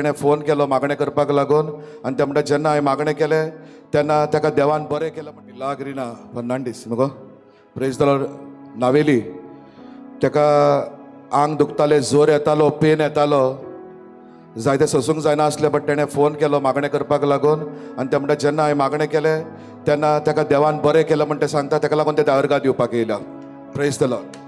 ताणें फोन केलो मागणें करपाक लागून आनी ते म्हणटा जेन्ना हांवें मागणें केलें तेन्ना ताका देवान बरें केलें म्हणटा लागरिना फर्नांडीस न्हू गो प्रेज द लॉर्ड नावेली ताका आंग दुखतालें जोर येतालो पेन येतालो जायते सोसूंक जायना आसलें बट तेणें फोन केलो मागणें करपाक लागून आनी ते म्हणटा जेन्ना हांवें मागणें केलें तेन्ना ताका देवान बरें केलें म्हणटा सांगता ताका लागून ते दारगाद येवपाक येयला प्रेज द लॉर्ड